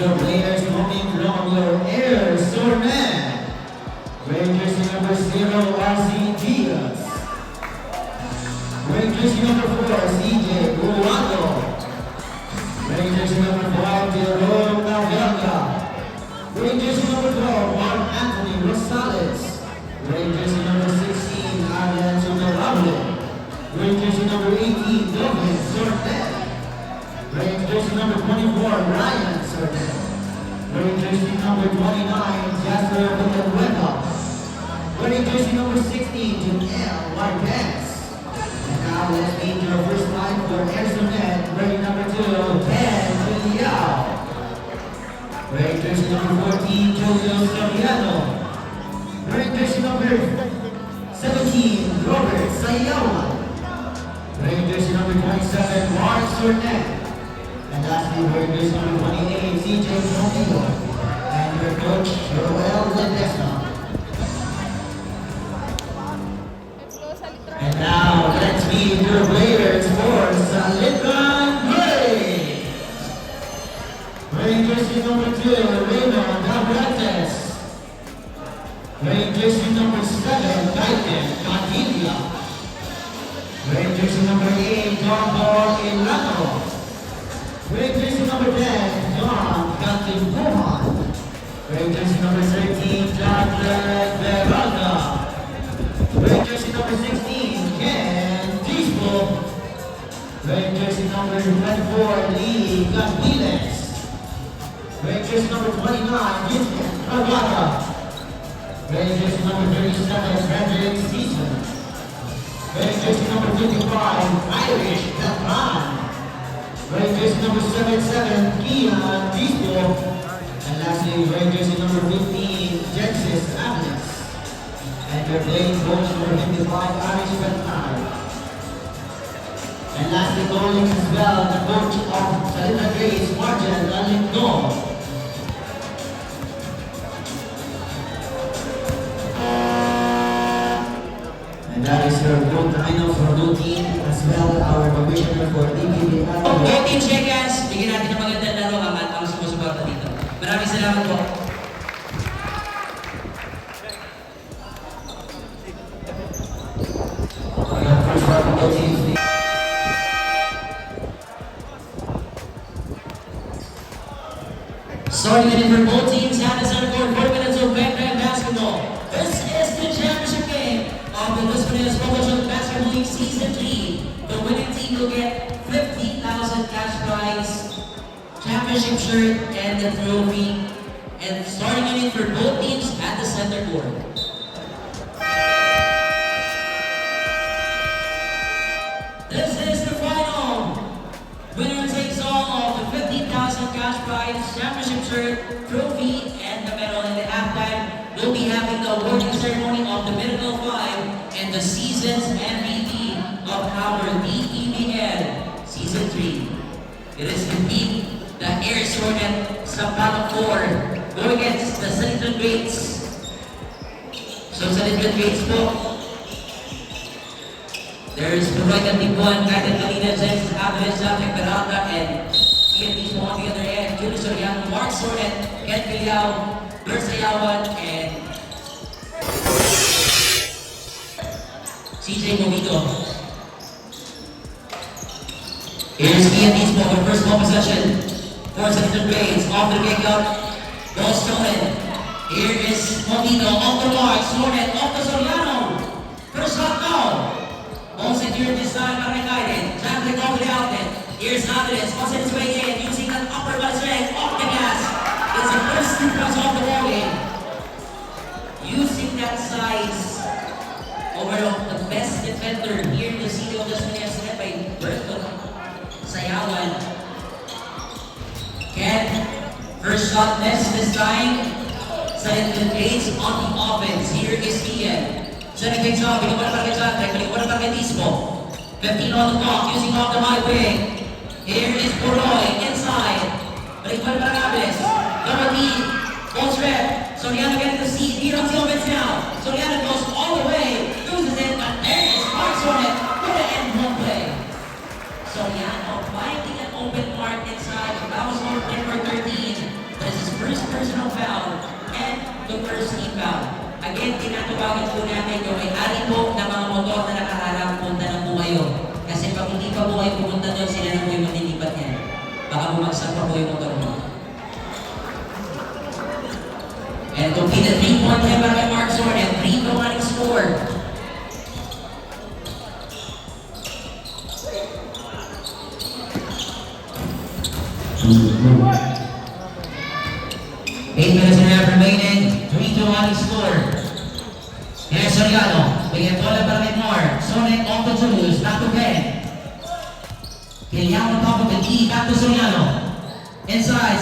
your players coming from your air Sornet. Wearing jersey number 0, RC Diaz. Wearing jersey number 4, CJ Uruguayo. Wearing jersey number 5, Jerome Navarra. Wearing jersey number 12, Mark Anthony Rosales. Wearing jersey number 16, Alan Sumerable. Wearing jersey number 18, Douglas Sornet. Wearing jersey number 24, Ryan Sornet. Wearing jersey number 29, Jasper Villanueva. Wearing jersey number 16, Janelle Marquez. And now let's meet your first line for Air Sornet. Wearing number 2, Ben Juliao. Wearing jersey number 14, Julio Soriano. Wearing jersey number 17, Robert Sayawa. Wearing jersey number 27, Mark Sornet. And lastly, wearing jersey number 28, CJ Romero. And your coach, Joel Ledesma. And now, let's meet your players for Salitran Gray. Wearing jersey number 2, Raymond Navarrete. Wearing jersey number 7, Titan Padilla. Wearing jersey number 8, John Paul Ilano. Wearing jersey number 10, John Katimpuhan. Wearing jersey number 13, John Verona. Wearing jersey number 16, Ken Dispo. Wearing jersey number 24, Lee Capiles. Wearing jersey number 29, Vincent Carvata. Wearing jersey number 37, Frederick Season. Wearing jersey number 55, Irish Delman. Wearing jersey number 77, Kian Dispo. And lastly, wearing jersey number 15, Genesis Alex. And your playing coach number 55, Irish Delman. And lastly, calling as well, the coach of Salitran Grace, Marjan Alindo. And that is your good lineup for blue team as well our commissioner for DPBL. Okay, Team Chekas, bigyan natin ng magandang laro ang mga sumusuporta dito. Maraming salamat po. First round of blue teams. Starting it in for both teams, have the center court, 4 minutes of back-to-back basketball. This is the championship game of the Los Angeles Provincial Basketball League Season 3. The winning team will get 50,000 cash prize, championship shirt, and the trophy. And starting it in for both teams at the center court. This is the final. Winner takes all of the 50,000 cash prize, championship shirt, trophy, and the medal. In the halftime, we'll be having the awarding ceremony of the Miracle 5 and the season's MVP of our DEBL Season 3. It is indeed the Air Sornet Sampaloc 4 go against the Salitran Greats. So Salitran Greats po. There's Roy Cantibuan, Kaitan Kalina, James Aviles, Jacek Peralta, and Ian Dismo on the other end, Julio Soriano, Mark Sornet, Ken Piliao, Bersayawan, and CJ Momito. Here's Ian Dismo for first ball possession for Salitran Greats, off the kick out, ball stolen. Here is Momito, off the mark, Sornet, off the Soriano. First shot now. All secured this time by Kaitan. Traveling over the outlet. Here's Andres, on his way in, using an upper body strength off the gas. It's the first 2 points off the ball game. Using that size over the best defender here in the city of Las Piñas, led by Berto Sayawan. Ken, first shot missed this time. Salitran Greats on the offense. Here is Ian. Sending things off, binigyan para kay Jantek, binigyan para kay Dismo. 15 on the clock, using off the high wing. Here is Poroy, inside. Binigyan para kay Ables. Double D, post rep. Soriano gets the seat, here on the offense now. Soriano goes all the way, loses it, but there is Mark Sornet with the end one play. Soriano finding an open mark inside, the foul score number 13. bago magsapa po yung motor mo. And complete the 3-point play para kay Mark Sornet. 3 the running score. Eight minutes and a half remaining. 3 to running score. Here's Soriano. Bigyan bola para kay Mark. Sornet off to Julius. Back to Ben. Giliao on top of the D. Back to Soriano. Inside.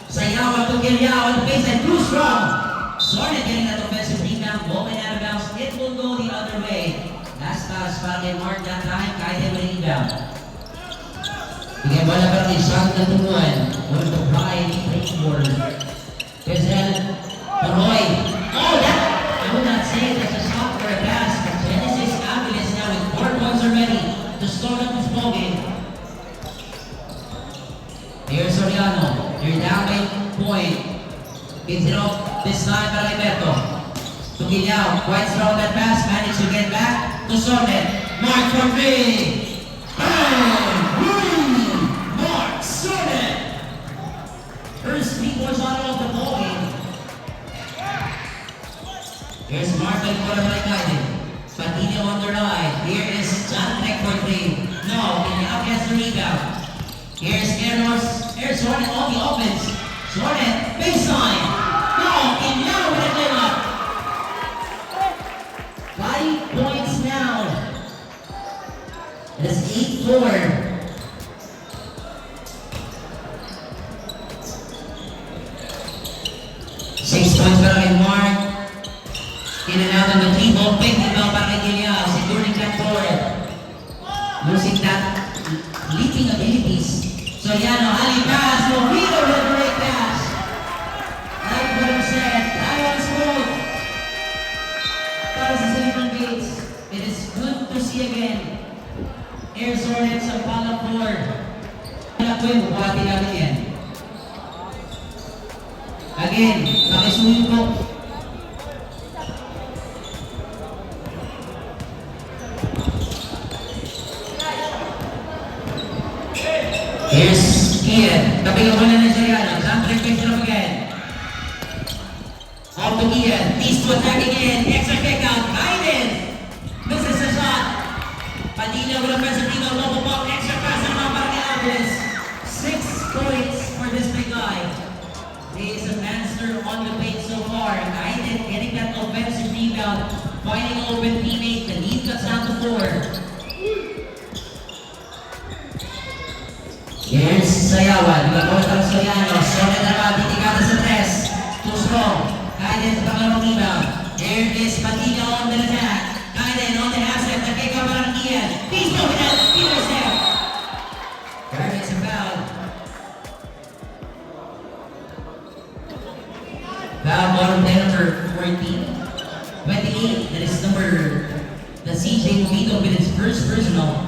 Sayaw to Giliao on the baseline. Too strong. Sornet getting that offensive rebound. Moment out of bounds. It will go the other way. Last pass para kay Mark that time. Kaya din with rebound. Bigyan bola para kay Sean Natunuan. One of the pride Breakboard. There's Paroy. Oh, that! I would not say that's a shot for a pass, but Genesis Aviles now with 4 points already to start up this ballgame. Here's Soriano. They're down by point. Gets it off this time para kay Beto. To Giliao. Quite strong that pass. Managed to get back to Sornet. Mark for 3. Bang! Mark Sornet. First 3 points on off the ballgame. Here's Mark by Cora Balacaide. Patino on the right. Here is John Neck for 3. No, Giliao gets the rebound. Here's Eros. Here's Sornet on the offense. Sornet, baseline. No, Giliao with a layup. 5 points now. It is 8-4. 6 points para kay Mark. In and out on the 3-ball. Big rebound para kay Giliao. Securing that board. Losing that leaping abilities. Soriano, Ali pass. Mojito with a great pass. Like what I said, that was good. That was the Silicon Gates. It is good to see again. Air Sornet sa Pala 4. Wala po yung buhati namin yan. Again, pakisuyo po. Here's Ian. Kapag wala na Soriano. Jump reflection up again. Off to Ian. Piece to attack again. Extra kick out. Kaiden. Misses the shot. Padilla with a offensive rebound. Lobo pop. Extra pass naman para kay Alvarez. 6 points for this big guy. He is a master on the paint so far. Kaiden getting that offensive rebound. Finding an open teammate. The lead cuts down to 4. Here's Sayawan. Nagkakuha ng Soriano. Sornet naman. Titigata sa 3. Too strong. Kaiden sa pangalawang rebound. Here is Padilla on the attack. Kaiden on the half set. Nagkikaw pa ng Ian. He's going out. Peter's there. There is a foul. Foul bottom player number 14. 28. That is number the CJ Movito with his first personal.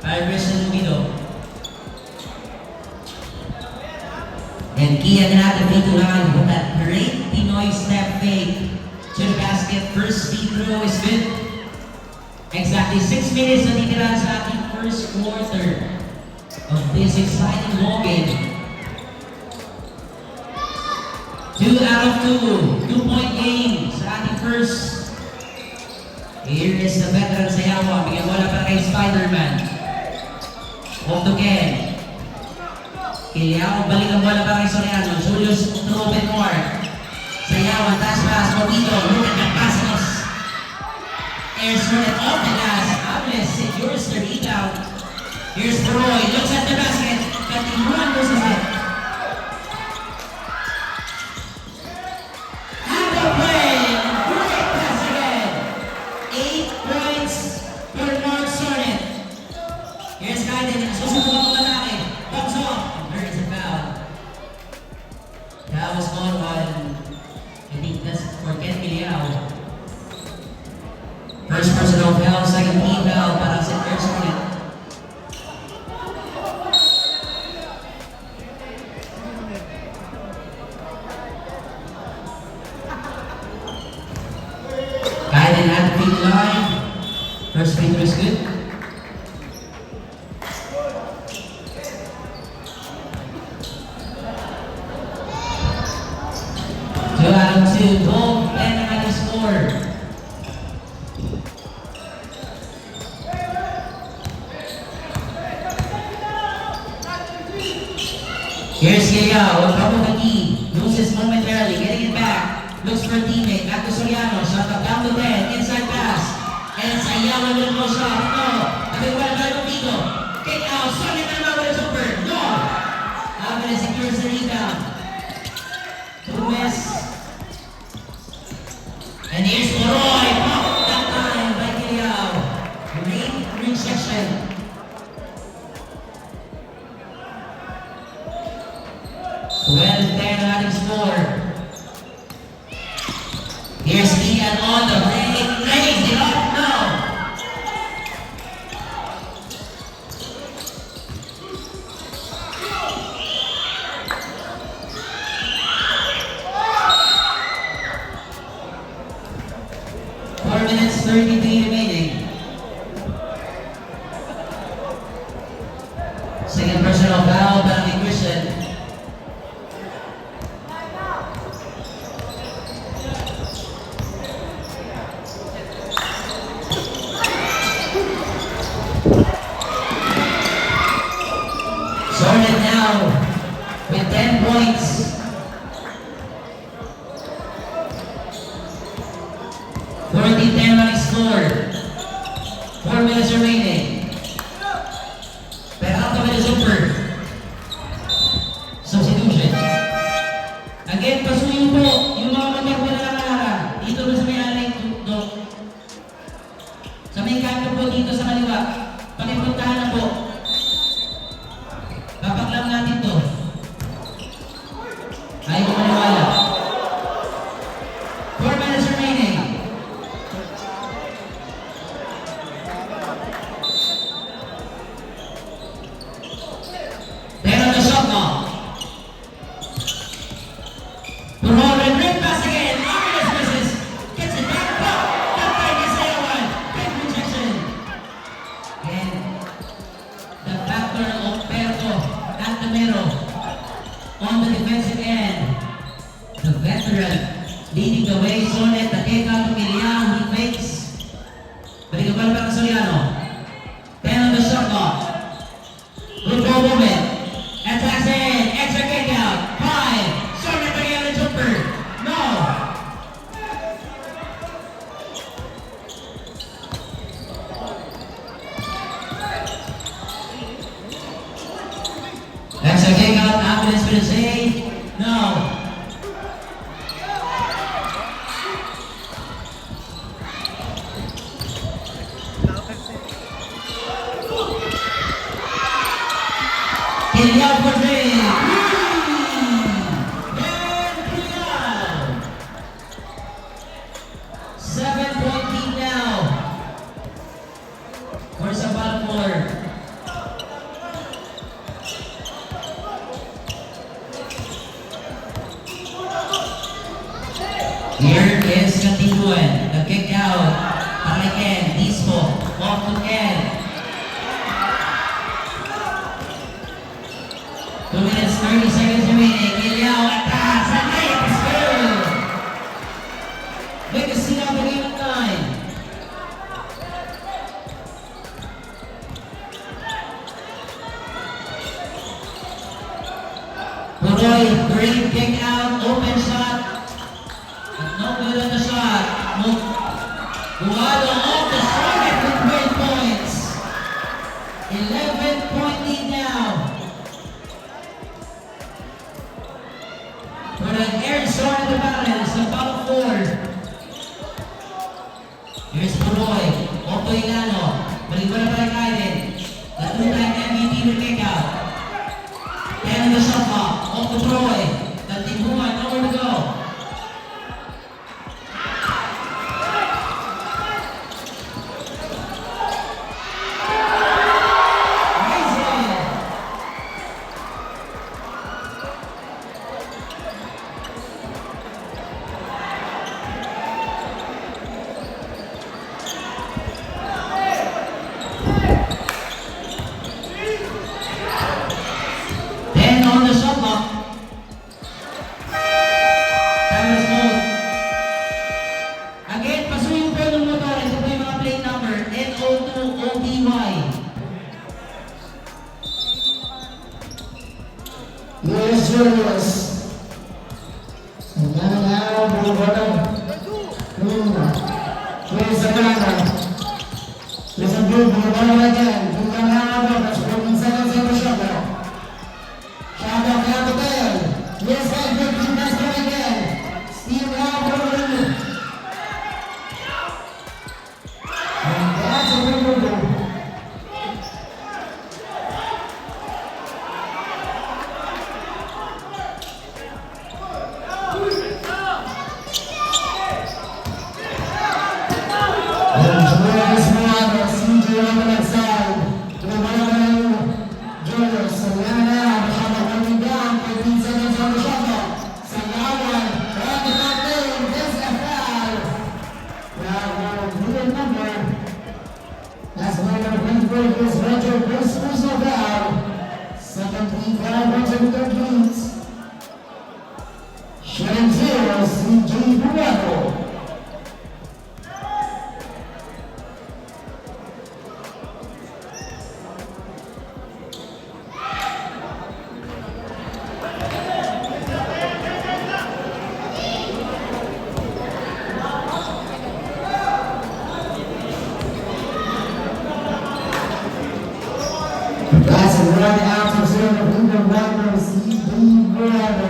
Christian Movito. And Kian natin dito lang with that great Pinoy step fake to the basket. First free throw is good. Exactly 6 minutes na titira sa ating first quarter of this exciting ball game. 2 out of 2. 2-point game sa ating first. Here is the veteran Sayawa. Bigyan wala para kay Spider-Man. Off to Ken. Giliao, balik ang bola para kay Soriano. Julius to open Mark. Sayawan, taas pass. Mojito, look at that pass. Air Sornet off the glass. Ables secures the rebound. Here's Roy, looks at the basket. Katimuan versus it. And the play. Great pass again. 8 points for Mark Sornet. Here's Kaiden. Susunod ang lalaki. Thumbs off. There is a foul. That was called on, I think that's for Ken Giliao. First personal foul, second team foul para sa Air Sornet. Kaiden at the free line. First free throw is good. Here's Yayao, Kabukaki, loses momentarily, getting it back, looks for a teammate, back to Soriano, shot up down the 10, inside pass, and it's Ayala with no shot, no, nagagawa na tayo dito, kick out, Sonia na naman with a super, no, Alvarez secures the rebound, Tumes, and here's Moroy, pop, that time by Yayao, great rejection. 12-10 ating score. Here's Ian on the break. Raise it up now. Four minutes, 33 remaining. Second personal foul, Bambi Christian. Sorted now with 10 points. 14-10 running score. 4 minutes remaining. Peralta with a super. Substitution. Again, pasuyo po yung mga motor po na nakalaran. Dito ba sa may aling tuktok? Sa may kanto po dito sa kaliwa. Pakipuntahan na po. Papaklam natin to. Ayaw ko maniwala. 4 minutes remaining. Then on the shot clock. Purore, great pass again. Alvarez misses. Gets it back. Pop. That time is Ayawan. Great rejection. Again, the factor of Perto Altamero on the defensive end. The veteran leading the way. Sonet, the take out of Miliao. He fakes. Balik ang bala para Soriano. 10 on the shot clock. Good ball movement. Attacks in. Extra kick out. 5. Sonet again on the jumper. No. Extra kick out. Alvarez for the save. No. Kiliao for three. And Kiliao. 7-point lead now. For sa Balfour. Here is Katiguan. The kick out. Para Ken. Dispo. Off to Ken. 2 minutes, 30 seconds remaining. Kiliao attacks. And layup is good. Make a scene out the game at 9. Puroy, great kick out. Open shot. No good on the shot. Guado off the target with great points. 11-point lead now. For the air sword in the balance, the bottom 4. Here's Puroy. Off to Ilano. Balik mo na pala Kaiden. The two-time MVP will kick out. 10 on the shot clock. Off to Puroy. The Tibuan, nowhere to go. On the shot clock. Julius. And now, Bulgara. Here's Sagana. There's a good Bulgara again. Bulgara, that's 14 seconds in the shuttle. Shuttle down the bell. Yes, that good team, that's one again. Steve Bulgara. And that's a good Bulgara. Sharon Zero, CJ Buato. That's a run out from zero to Blue Runner, CJ Buato.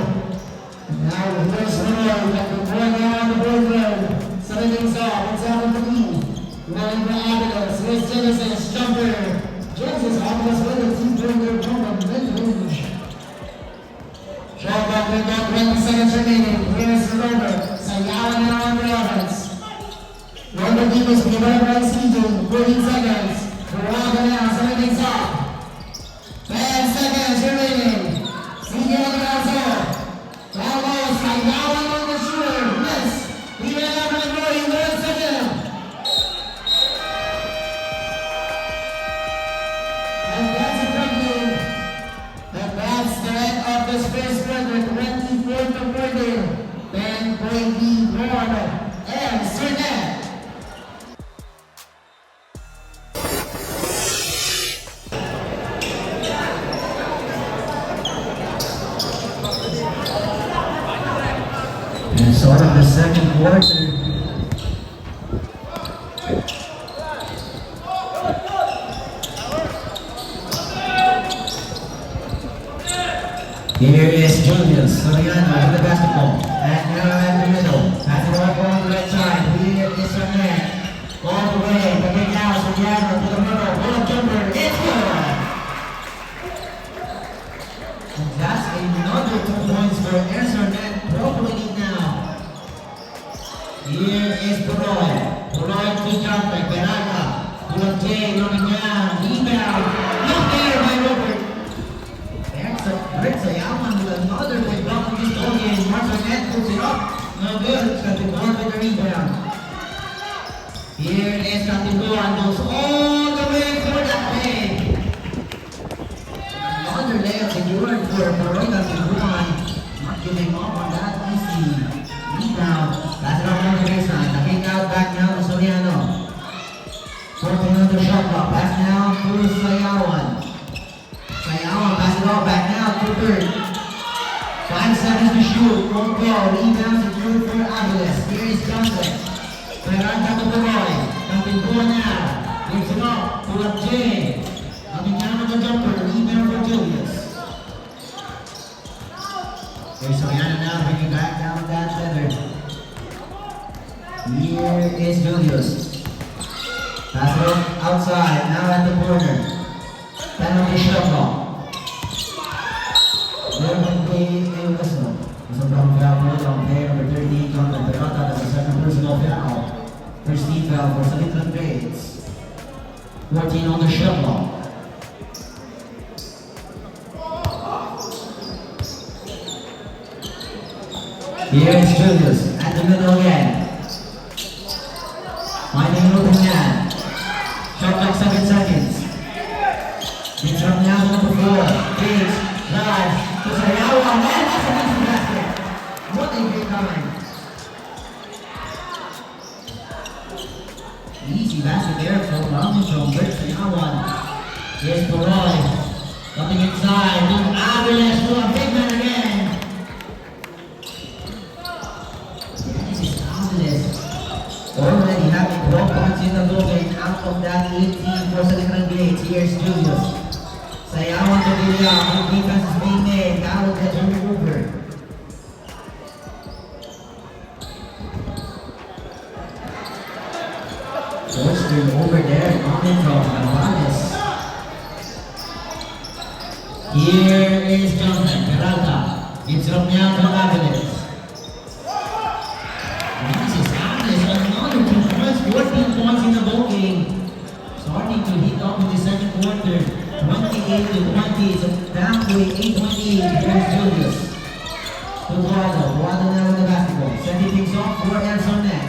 Now here's Roy, got the boy now on the boardroom. Setting things off, what's happening for me? Running for Avidos, here's Genesis, jumper. Genesis almost with the team during their moment, mid-range. Shot back, they've got 20 seconds remaining. Here's Robert, Sayawa now on the offense. Robert Davis, give it up right season, 14 seconds. Buraga now, setting things off. 10 seconds remaining. CJ on the outside. Vamos, Sayawa on the shooter. Yes. We ran out of the goal in the second. And that's a good move. And that's the end of this first quarter. 24 to 40. Ben Brady, Warner, and Sernet. And start of the second quarter. Here is Julius Soriano with the basketball. And now at the middle. Pass it off on the right side. Here is Sernet. All the way. The big house. Soriano to the middle. Pull up jumper. It's good. And that's another 2 points for Sernet. Probably now. Here is Puroy. Puroy to jumper. Beraga. Pull up Jay. Running down. Rebound. Not there by Robert. There's a great Sayaman with another big block in this ball game. Sernet pulls it up. No good. Katibuan with the rebound. Here is Katibuan. Goes all the way for that play. Another layup secured for Puroy Katibuan. Not giving up on that easy rebound. Pass it off on the baseline. The kick out back now to Soriano. 14 on the shot clock. Pass now to Sayawan. Sayawan pass it off back now to third. 5 seconds to shoot. Won't go. Rebound secured for Aviles. Here is Johnson. Peralta to the boy. Dumping ball now. Gives it up. Pull up Jay. Coming down on the jumper. Rebound for Julius. Here's Soriano now bringing back down that feather. Here is Julius. Pass it off outside. Now at the corner. Penalty shot clock. There will be a whistle. Whistle from foul on player number 38, Jonathan Peralta. That's the second personal foul. First team foul for St. Little Grades. 14 on the shot clock. Here is Julius at the middle again. Finding an open man. Shot clock 7 seconds. It's from now to number 4. Gates, drive, to Sayawa, and that's an easy basket. What a great time. Easy basket there from Bert Sayawa. Here's Puroy. Coming inside, to Aviles, to a big man again. Here's Julius. Sayawan to Villar. Good defense is being made. Now we'll get turned over. George turned over there. Coming from Alvarez. Here is Jonathan Peralta. Gives it up now to Alvarez. This is Alvarez. Another 2 points. 14 points in the ball game. Starting to heat up in the second quarter. 28 to 20. It's down to 8-28. Here's Julius. To Guado. Guado now with the basketball. Sending things off. 4 hands on net.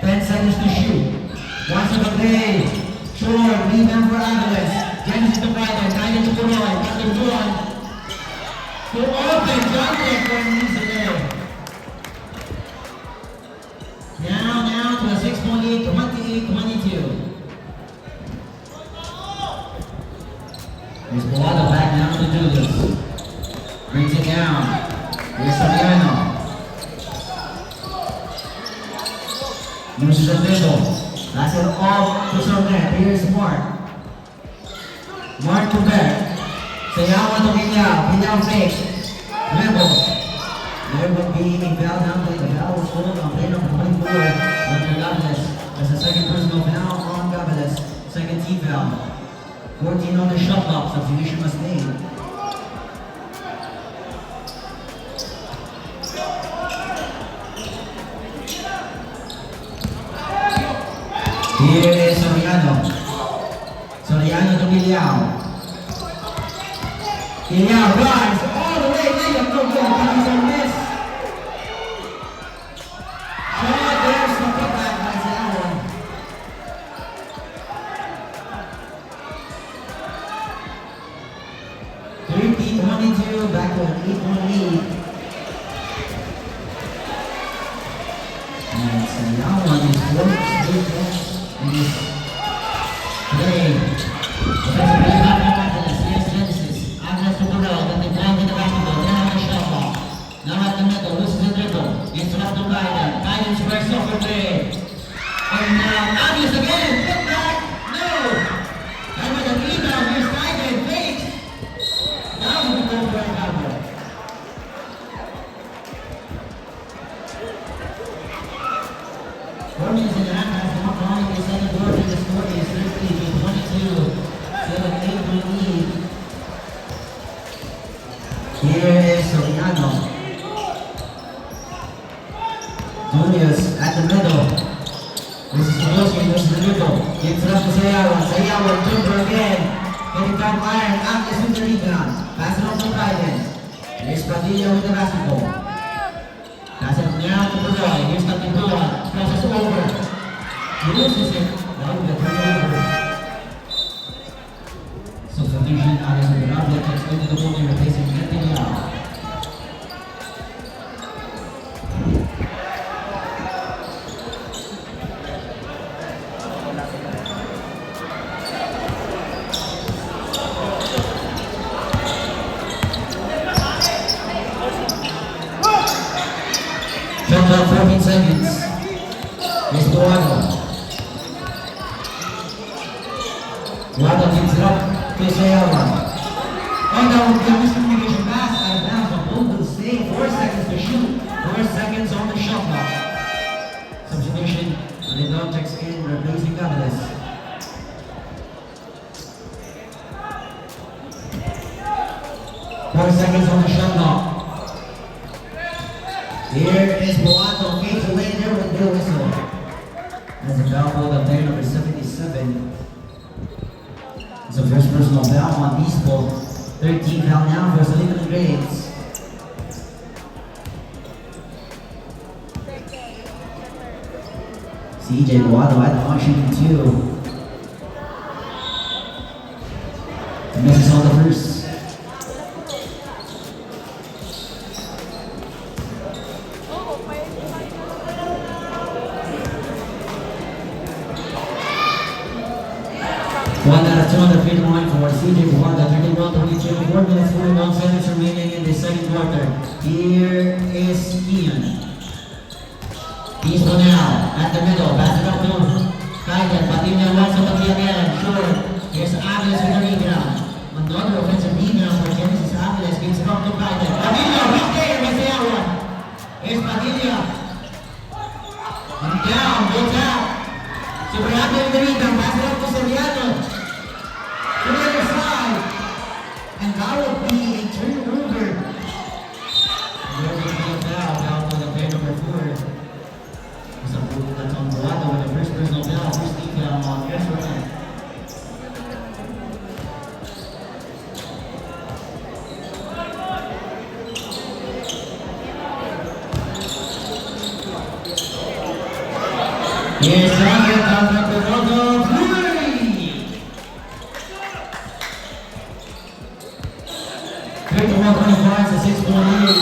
10 seconds to shoot. Once of the play. Short. Rebound for Alvarez. Dennis to Biden. Biden to Roy. Back to Roy. To open. Johnson for an easy there. Now to a 6-point 28-22. Here's Boada back down to Julius. Brings it down. Here's Soriano. Uses the middle. That's it all to Sornet. Here's Mark. Mark to Beck. Sayawan to Villar. Villar fake. Dribble. There will be a foul down play. The foul was called on play number 24 on Gavalis. That's the second personal foul on Gavalis. Second team foul. 14 on the shot clock. Substitution was made. Here is Soriano. Soriano to Villar. Villar runs all the way. Layup no good. He's a miss. Shot there's the putback by Sayawan. Back to an 8-1 lead. And Sayawan is 4 straight points in this play. Defensive play back from Angeles. Here's Genesis. Angeles to Burrell. Then they drive with the basketball. Then have a shot clock. Now at the middle. Loses the dribble. Gets it up to Biden. Biden squares off the play. And now Angeles again. Put back. No. And with a rebound. Here's Biden. Fakes. Now we go for a cover. Warriors in the half has come on in the second quarter. The score is 30-22. Still an 8-point lead. Here is Soriano. Julius at the middle. This is Kowalski. This is the middle. Gets it up to Sayawan. Sayawan jumper again. Getting down iron. Agnes with the rebound. Pass it on to Biden. Here's Padilla with the basketball. Pass it now to Burroy. Here's Tatimboa. Crosses over. He loses it. Now with the turnover. Substitution. Alex Miranda takes into the ball, replacing Padilla. Shot clock 14 seconds. Here's Guado. Guado gives it up to Sayawan. And that would be a miscommunication pass out of bounds, but both will stay. 4 seconds to shoot. 4 seconds on the shot clock. Substitution. Lindon checks in, replacing Gavalis. Four seconds on the shot clock. Here is Boato, fades away there with no whistle. As a foul ball of player number 77. It's the first personal foul on Eastball. 13 foul now for Salita Grades. CJ Boato at the line shooting 2. And misses on the first. One out of 2 on the free throw line for CJ Buhanda, 31-22, 4 minutes, 41 seconds remaining in the second quarter. Here is Ian. Eastball now, at the middle, pass it up to Kaiden, Padilla wants to be again, short, points for them. Here's Daniel Tampaperogo, 31-25 to 6-point lead.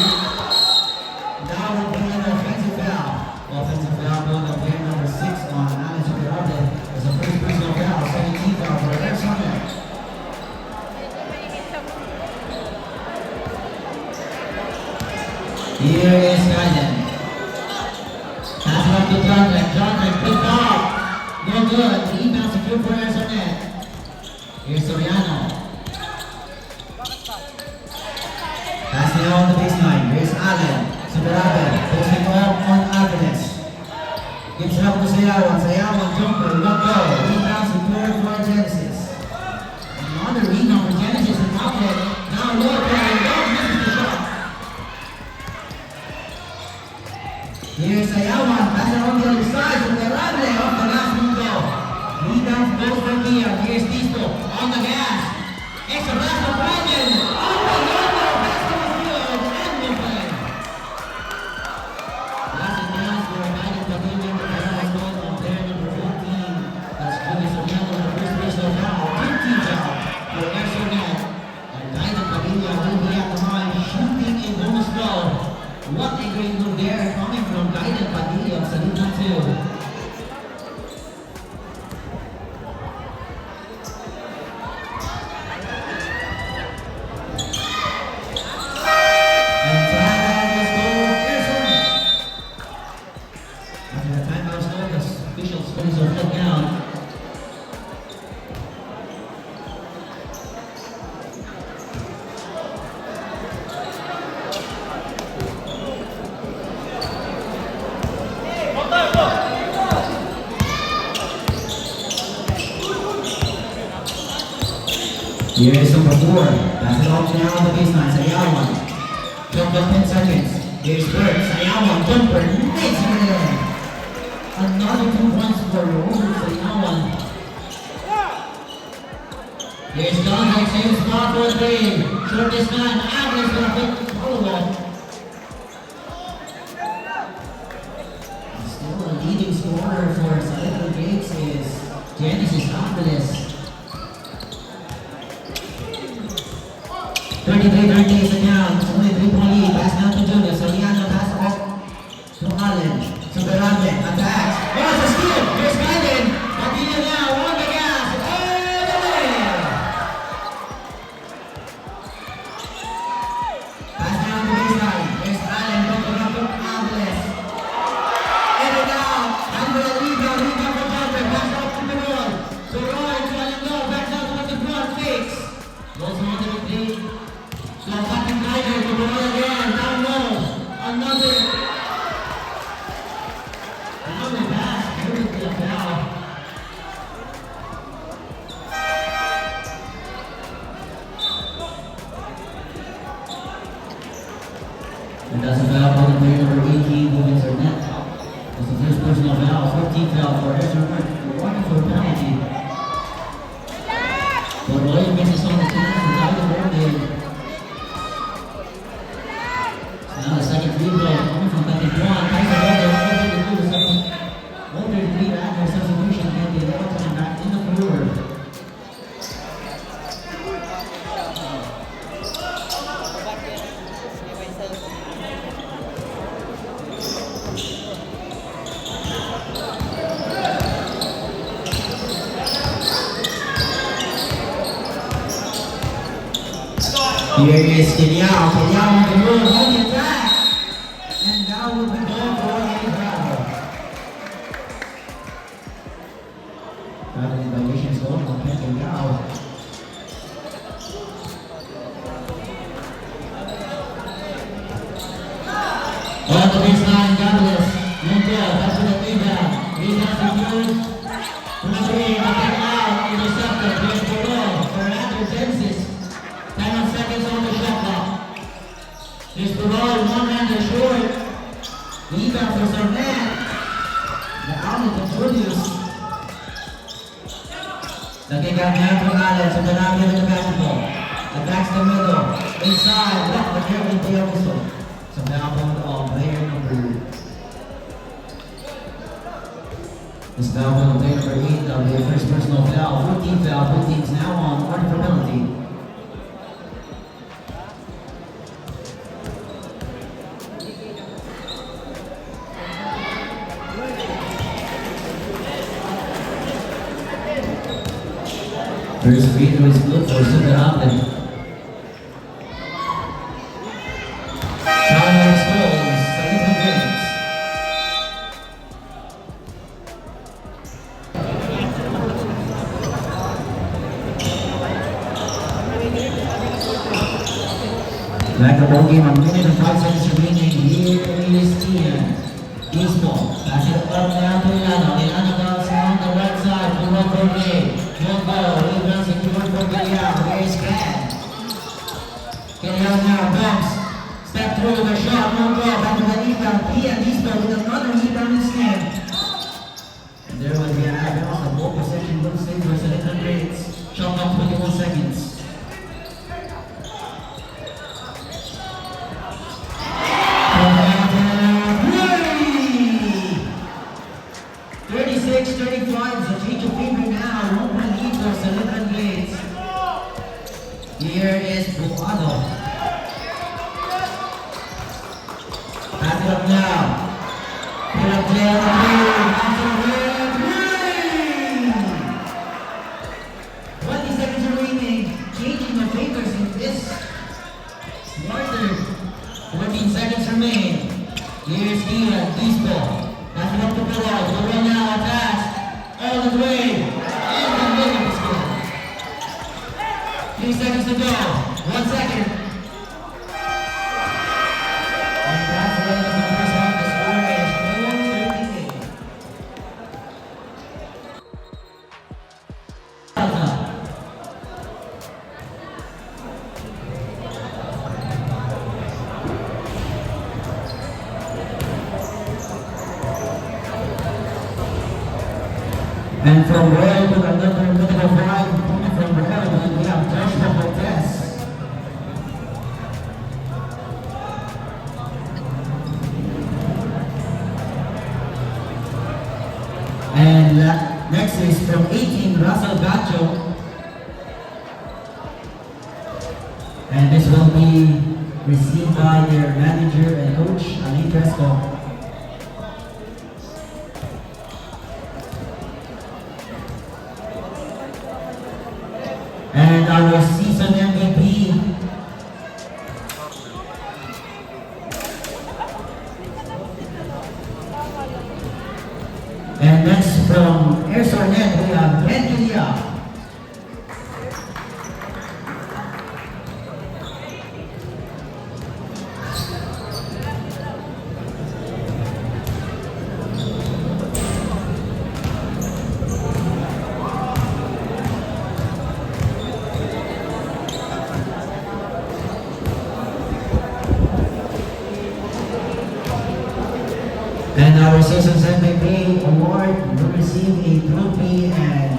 Now we're playing an offensive foul. Offensive foul going to player number 6 on Alex Peralta. It's a first personal foul, 17 foul for Eric Sumner. Here is Guiden. Pass it up to Jonathan. Jonathan, quick ball. No good. The rebound secure for Eric Sumner. Here's Soriano. Pass now on the baseline. Here's Allen. Superabe. Posting up on Agnes. Gives it up to Sayawan. Sayawan jumper. One go. Rebound secure for Genesis. Another rebound for Genesis and outlet. Now Lord and Lord misses the shot. Here's Sayawan. Pass it on the other side. Superabe off the last window. Rebound goes for Mia. Here's Tisto on the gas. Extra blast for Brandon. On the yellow. What a great move there coming from Guiden Padilla of Salita 2. And timeout was called Arizona. After the timeout was called, the officials finish their foot down. Here is number 4. Pass it off now on the baseline. Sayawan. Jump up 10 seconds. Here's Bert. Sayawan jumper. Makes it in. Another 2 points for Robert Sayawan. Here's Dominic. Same spot for 3. Short this time. Agnes with a quick follow-up. Still a leading scorer for Salita Gates is Genesis Angeles. 33-30 is the count. It's only 3-point lead. Pass down to Junior. Soriano pass off to Allen. Superante attacks. Oh, it's a steal. Here's Guiden. Padilla now on the gas. All the way. Pass down to baseline. Here's Allen. Don't go up to Alvarez. In and out. Under the rebound. Rebound for Jonathan. Pass off to the road. So Roy to Allen. Back down to the front. Fakes. Goes on to the three. So attacking Guiden to the road again. Down low. Another pass. Beautiful foul. And that's a foul on the player number 18, Movens Arnett. That's the first personal foul. 14th foul for Ezra Martin. We're walking for a penalty. But Roy misses on the team. So Guiden Verde. Now the second free throw coming from Becky Juan. Tyson Verde over to do the second. Over to lead after substitution and the time back in the forward. Here is Kenyao. Kenyao on the move, on the attack. And now will be going for a foul. Traveling violations going on Kenyao. On the baseline, Douglas. Montiel, that's for the rebound. Rebound secured. From the three, nothing out. Intercepted. Here's below. For after Genesis. 10 seconds on the shot clock. Here's Barol, one-hander short. Rebound for Sarnett. The outlet continues. The kick out now from Alex with the Navia with the basketball. Attacks the middle. Inside. Left the here with the also. So now on player number. This now on player number 8. That'll be a first personal foul. 14 foul. 14 is now on order for penalty. First free throw is good for Sundaratan. Charles scores, 17 points. Back the ball game, a minute and 5 seconds remaining. Here is Ian. East ball. Pass it up now to Ilano. Ilano goes on the right side. Pull up for game. One ball. Rebound secured for Galeao. Here's Ken. Galeao now bumps. Step through the shot. No goal. Back to the rebound. Ian East ball with another rebound in his game. And there was the advance. The ball possession will stay for 700. Shot clock 21 seconds. 35, so change of favor now. 1 point lead for Salitan Blades. Here is Buado. Pass it up now. Put up there on the 20 seconds remaining. Changing the favors in this quarter. 14 seconds remain. Here's Ian, East ball. Pass it up to Buado. Buado now, attack. All the way, and the middle is good. 3 seconds to go. 1 second. And that's the end of the first half. The score is 4-38. And from Royal to another critical 5 point from Royal, we have Joshua Cortez. And next is from 18, Russell Gacho. And this will be received by their manager and coach, Ali Fresco. And our season MVP, and next from Air Sornet, we have Ben Ilya. And our season's MVP award will receive a trophy and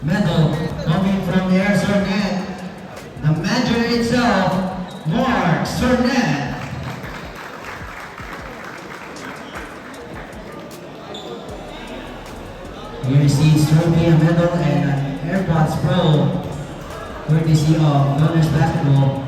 medal coming from the Air Sornet. The manager itself, Mark Sornet. He receives trophy, a medal, and an AirPods Pro courtesy of Gunners Basketball.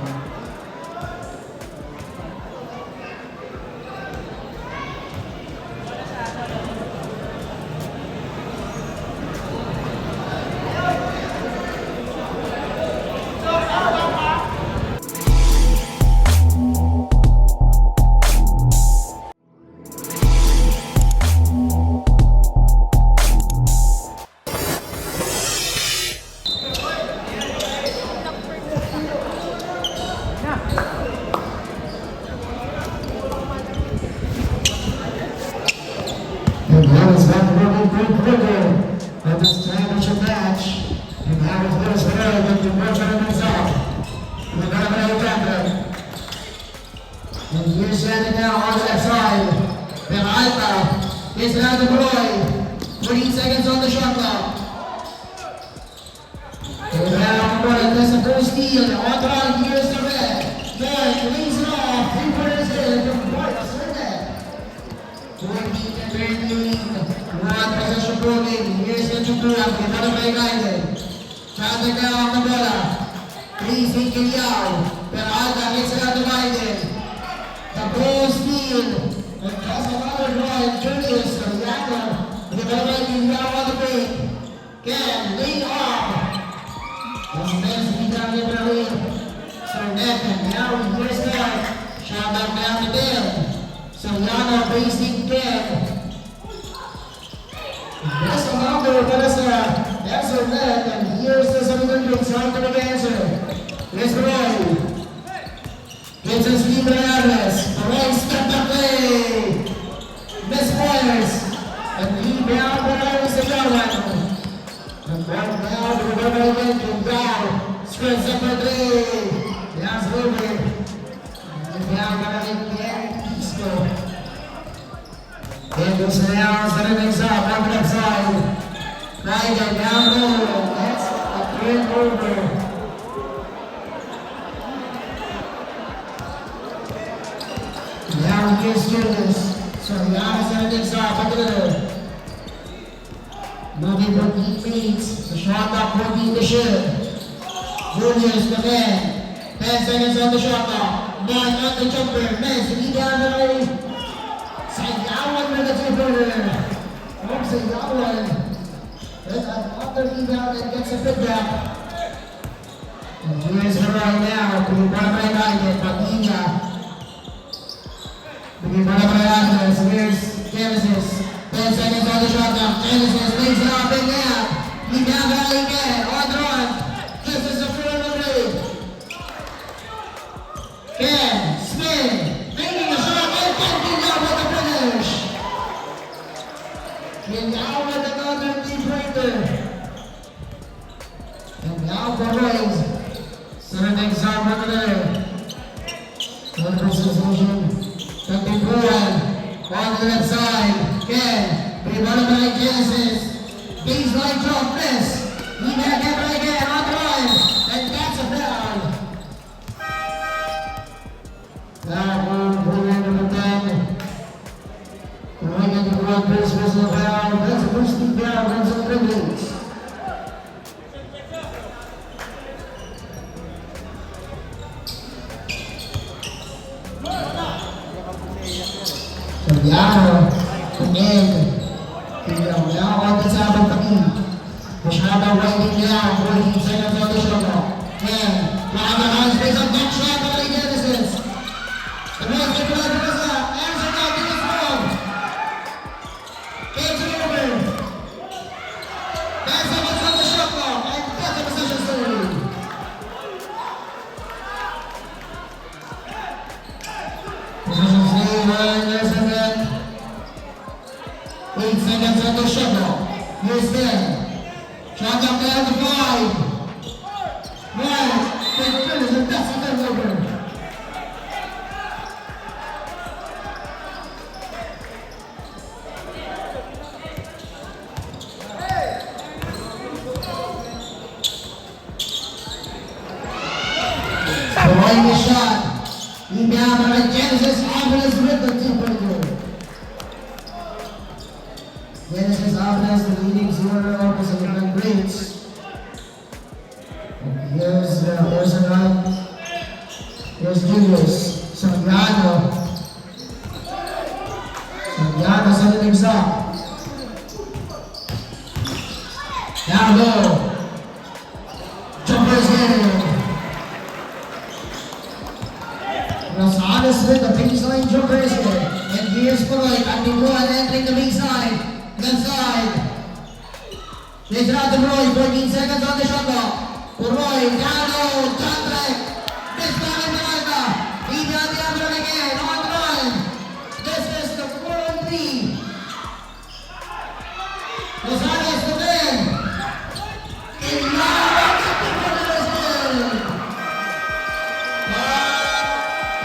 It's back to working third quarter of this championship match. And Alex Lewis Ferreira going to work on himself. We're going to go back. And here's standing now on the left side. Ben Alta is now deployed. 14 seconds on the shot clock. steal. On the line, here's the red. Good, leads it off. 3-pointers in from Marcus Renette. 14-13. One possession broken. Here's the Chukura. Another by Gaiden. Traffic now on the bola. Please take it out. Pero Alda gets it out to Gaiden. The ball steal. And that's another draw. Julius Soriano. The ball is now on the break. Ken, lead off. That's meant to be done in the lead. Soriano, now here's that. Shot back down the bend. Soriano facing Ken. That's a number, but that's a net. And here's the 700 trying to make answer. Here's Roy. Gets his feet to Adams. Roy step up play. Miss Myers. And rebound for Iris Agawan. And back down to the river again. And down. Spreads up for three. That's over. And down by the East. Then goes around, setting things up, on the left side. Right and down low. That's a great over. Now here's Julius. So the arms setting things up, look at it. Moving for teammates. The shot clock working the ship. Julius, the man. 10 seconds on the shot clock. 9 on the jumper. Miss, he down the way. Sayawan with the two-footer. From Sayawan. With another rebound and gets a pickup. And here's the right now to Barabay Gaiden, Padilla. Bigay Barabay Agnes. Here's Genesis. 10 seconds on the shot clock. Genesis leads it off in there. Rebound Valley again. On the run. This is the front of the league. Ken, spin. Making the shot. And now with another deep-breaker. And now for Rose. Setting things up over there. One precision. Taking Bruin. On the left side. Ken. Rebounded by Genesis. Baseline drop. Miss. He back in again. On the line. And that's a foul. That one Bruin with the 10. Going into the one base whistle foul. That's a first team foul. Runs on privilege. Soriano. Again. Now on the top of the team. Masyado winding down. 14 seconds on the shot clock. And Lagan space on that shot by Genesis. The most difficult is that. Answer now to this ball. It's over. 10 seconds on the shot clock. And that's a position story. Position story. There's again. 8 seconds on the shot clock. Here's 10. Shot clock down to 5. 1. Take finish and that's a turnover. Throwing the shot. Rebound by Genesis. Alvarez with the two-pointer. Genesis Alvarez, the leading scorer of the St. Breaks. And here's a run. Here's Julius. Soriano. Soriano setting things up. Down low. Jumpers in. Rosales with the baseline jumper is here. And here's Floyd. Andy Bruin entering the baseline. Left side. Lays it out to Roy. 14 seconds on the shot clock. Roy down low. Contract. Miss by Miranda. He down the other again. On the line. This is the 4-3. Rosales to win. And now that's a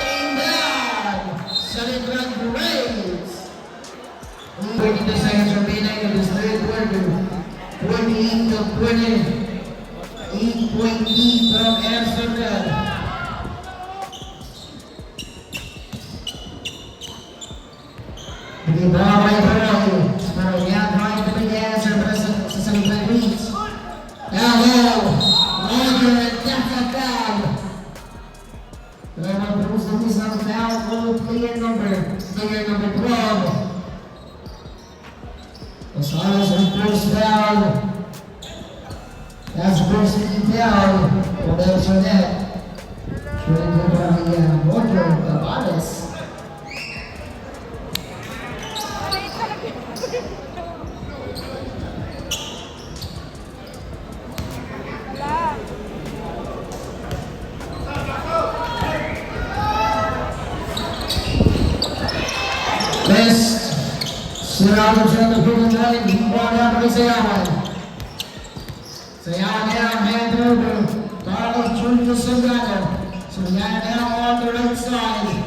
big one. Celebrant Braves. 22 seconds remaining in this third quarter. 48-20. 8-point lead from Amsterdam. Binibawa kay Roy. Pero yan, Roy Dominguez para sa San Luis. Now, Roger, that's a foul. Pero Bruce Luis ang foul for player number 12. Rosales ang first foul. That's first foul for the Sonet. Shooting to Roger Gonzalez. Best surrounded siya ng Brooklyn Line, ball na kay Sayawan. Sayawan na ang hand over. Carlos Junior Sangano. Sangano now on the right side.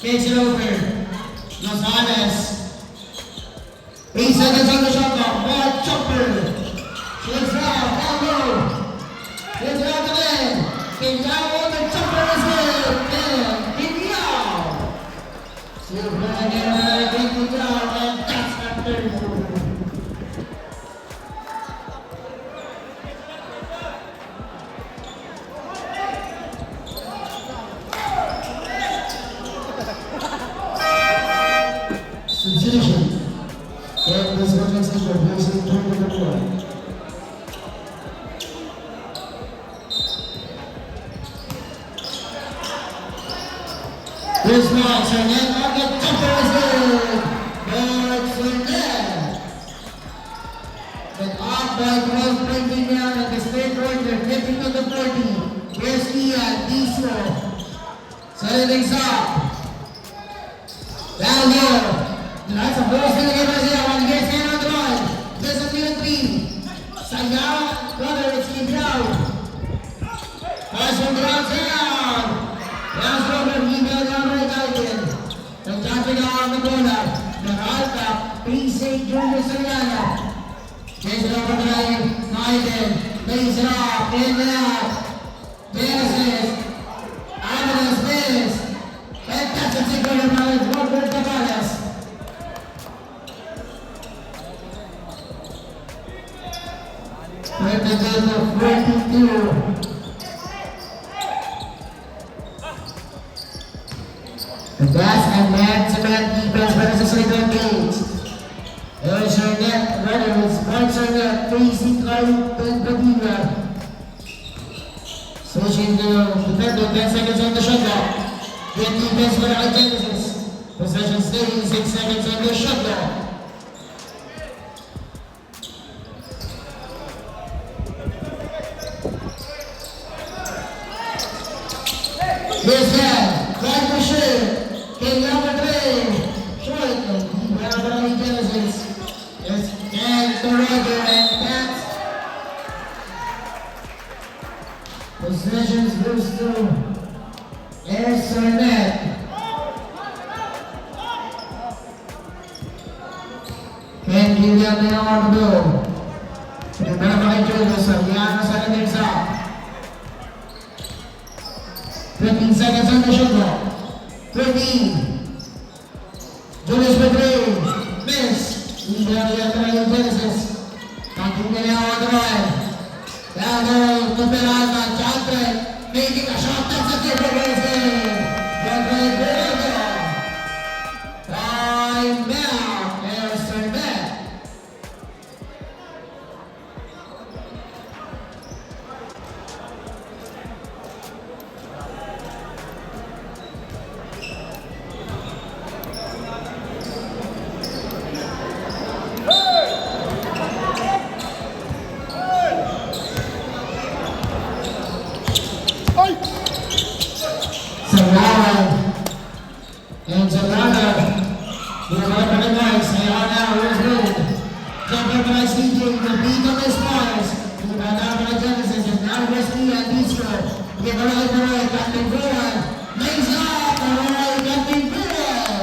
Takes it over. Rosales. 8 seconds on the shot clock. Mark Chopper. Shoots out. Down low. Gets it out the lane. Came down on the Chopper is good. And Indiao. Silver again. Indiao. And that's the third. Substitution. And this was next for Wilson, turn to the floor. This one, Sernet on the jumper is good. But Sernet. But off by 12 pointing down at the straight quarter, 50 to the 40. Here's Ian, Diesel. Setting things up. Down here. That's a ball still again right here. One gets in on the line. There's a 3-3. Sayaw, brother, it's keep out. Pass from the outside. Last over, he got down right out again. And jumping out on the corner. The Alta, P.C. Junior Soriano. Chase it over the line. Naiden. Lays it off. In and out. Genesis. Avalanche Smith. And that's a single advantage. Robert Tavares. With the game of 42. The gas and man-to-man defense versus Cleveland Gates. There's your net runners, points are net, Tracy Clark, and Padilla. Switching to defender, 10 seconds on the shot clock. Good defense for the Genesis. Possession stays, 6 seconds on the shot clock. Yes, man. Back for sure. King number 3. Short. And Brown Genesis. Yes, and the Roger and Pat. Possessions goes to Air Sernet. Can't give them the on the goal. Remember I told us, Yana setting things up. 15 seconds on the shot clock. 13. Julius Pedro. Miss. Leader Genesis. Continuing now on the line. Down there, the Peralta, Jonathan, making a shot. That's a different game. Time now. There's Sernet. And Zambrano, who is up on the nights, they are now, here's Rude. Jumper by CJ, the beat on the stars. He got down by Genesis, and now Wesley and Bistro. Give it all for Roy, Captain Bruin. Lays off, Roy, Captain Bruin.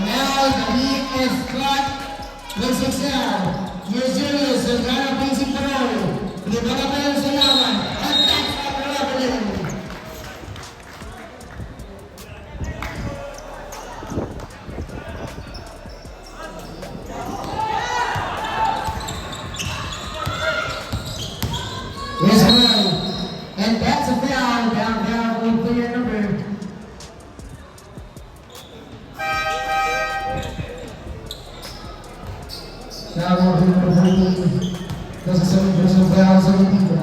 Now the lead is cut. Looks excel. Here's Julius, Zambrano facing Ferrari. player number. Now we're going to bring the 7 personal fouls of the people.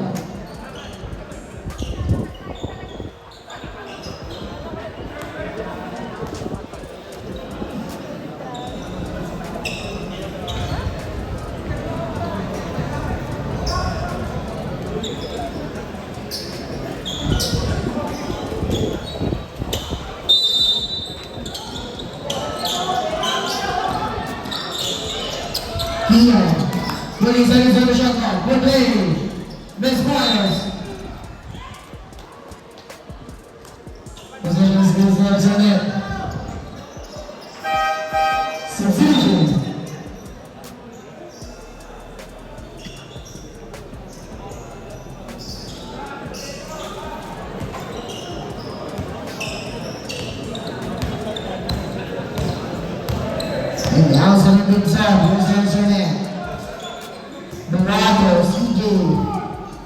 Here, 20 seconds on the shot clock. Good play. Best players. Possession skills next on it. Substitution. And the outside of the top, who's the net? Barato, CJ.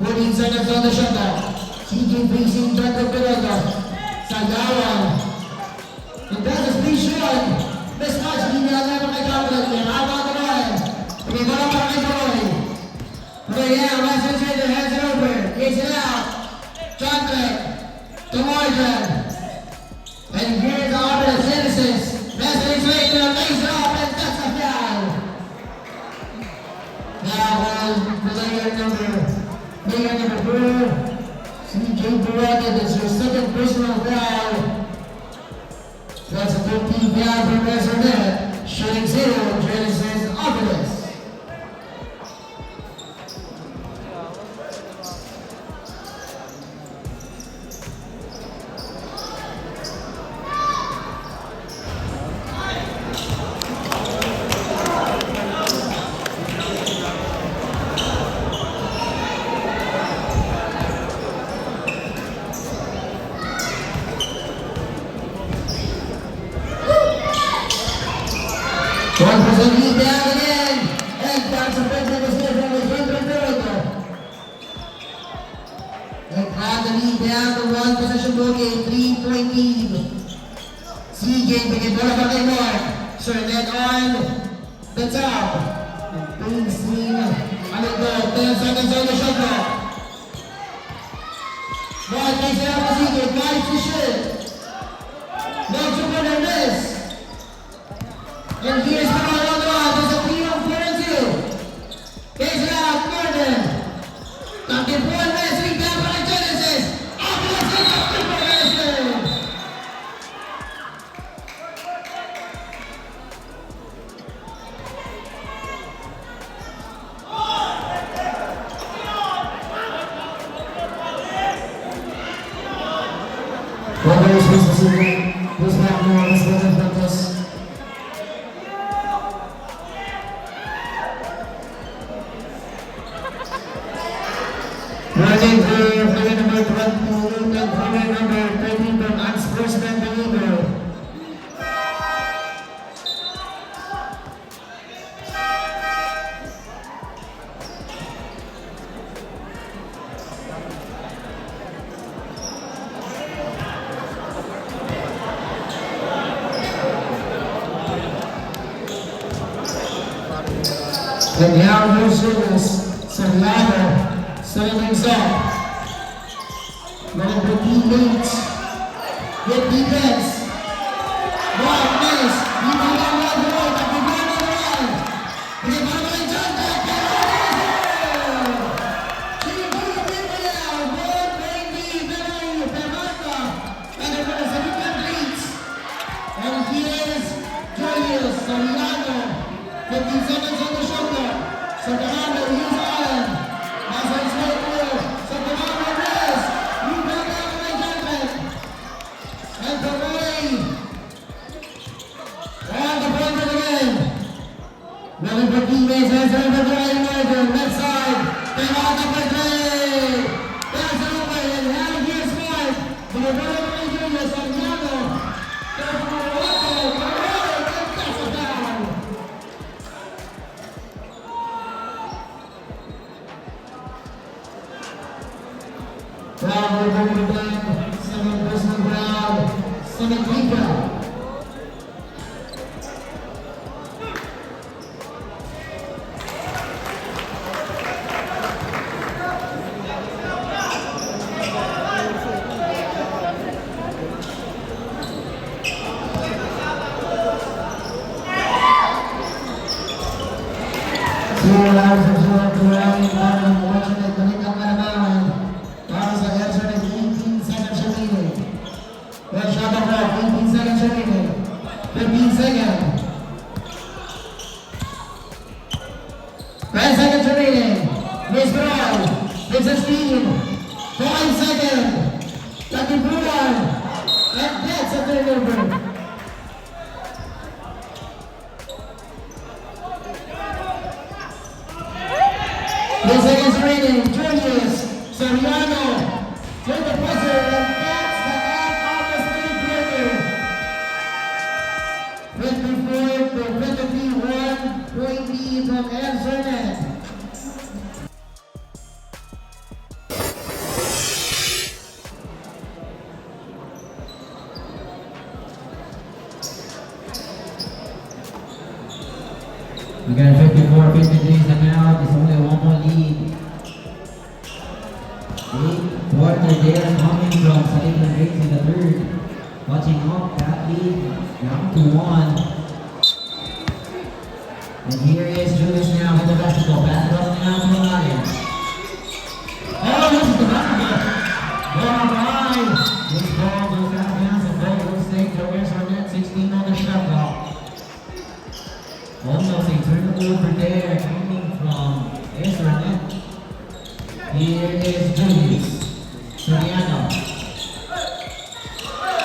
14 seconds on the shot clock. CJ facing Dr. Perega. Sagawa. And that is pretty short. Best match, hindi na naman kay Kaplan. Haba ka naman. Pinibara pa kay Troy. But yeah, Western Center hands it over. Gets it out. Chantrick. To Morgan. And here's the Opera Genesis. Western Center lays it off and that's a foul. Now, player number 4. CJ Baraka, that's your second personal foul. That's a 13 foul from Resonet. Shooting 0, Genesis Oculus. One person lead down again, and that's a better mistake from the Central Toronto. They grab the lead down to 1 possession ball game, 3-point lead. CJ pinibora pa kay Mark. Sernet on the top. Paisley, ano ito, 10 seconds on the shot clock. Mark takes it out to CJ, drives the shit. No super than this. And here's the ball on the line. There's a 3-on-4-2. Takes it out, Gordon. Talking point wrestling down by Genesis. Oculus is up to wrestling. Well, there's supposed to see this back more. This wasn't practice. Running player number 20 and player number 13 from Unsportsman Believer. And now here's Soriano. Setting things up. Number teammates. Good defense. Wow, nice. You can go around the road. You can go around the road. You can go around the road. She can go around the road. Good, great lead. Very, Permata. And they're going to set it complete. And here's Julius Soriano. 15 seconds on the shoulder. Soriano, he's on. Running for teammates, hands over to Ryan Morgan, left side, they hold up for three. Pass it over, and now here's Smart. To the bottom of the Julius Soriano. There's Morocco, Morocco, and that's a foul. Foul, we're going to the 7 personal Sonic. We got 54-53 now. There's only one more lead. Quarter there coming from Saliban Riggs in the third. Watching up that lead down to 1. And here is Julius now with the basketball. Basketball now to Ryan. Oh, this is the basketball. Ball by. This ball goes out of bounds and ball goes straight to West Hornet. 16 on the shot clock. Almost a turnover there coming from Ezra. Here is Julius Soriano.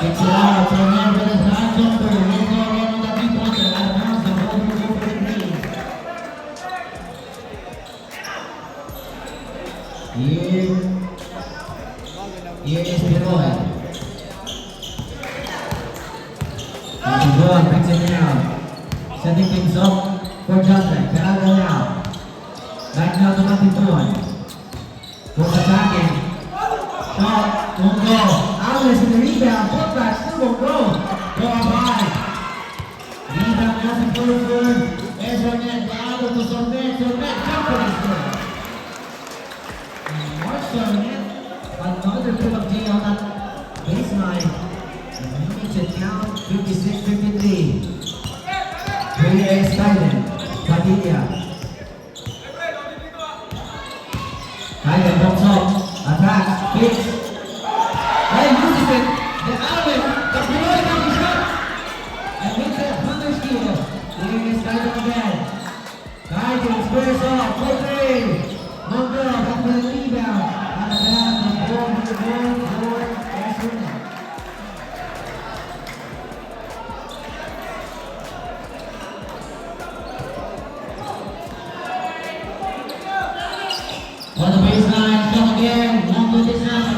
It's out. Soriano with a high jumper. He's going on the 3-pointer. Out of bounds. The ball will go for the green. Here is Piroy. Piroy brings it down. Setting things up for Johnson. Carago now. Back now to Matituan. Goes attacking. Shot. Won't go. Alice in the rebound. Put back. Still won't go. Go by. Rebound now to Fulford. Ezra net. Bago to Sornet. Sornet. Jumper is good. And Mark Sornet. Another pull up D on that baseline. And he makes it down 56-53. Here is Kylan, Padilla. Kylan bumps up, attacks, hits. And uses it. The outlet, the below the shot. And hits it, Hunter steal. Here is Kylan again. Kylan squares off, for 3. Mongrel, back for the rebound. Out of bounds, the ball with the ball for Ezra. On the baseline, come again, long good distance,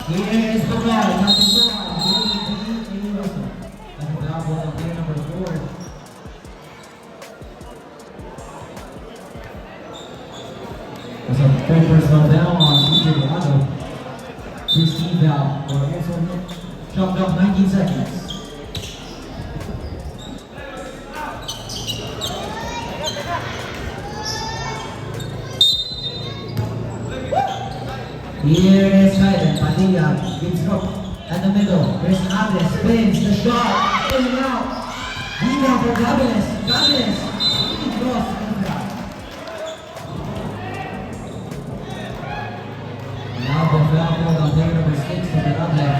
here is the ball, that's the ball, that's a foul ball on player number 4. That's a third personal foul on CJ Delano. First team foul for Ezra. Shot clock 19 seconds. Here is Kylan, Padilla, gives up at the middle. There's Ables, spins the shot, in and out. Rebound for Gaviles, Gaviles, he lost the foul. Now the foul called on player number 6 for the outlet.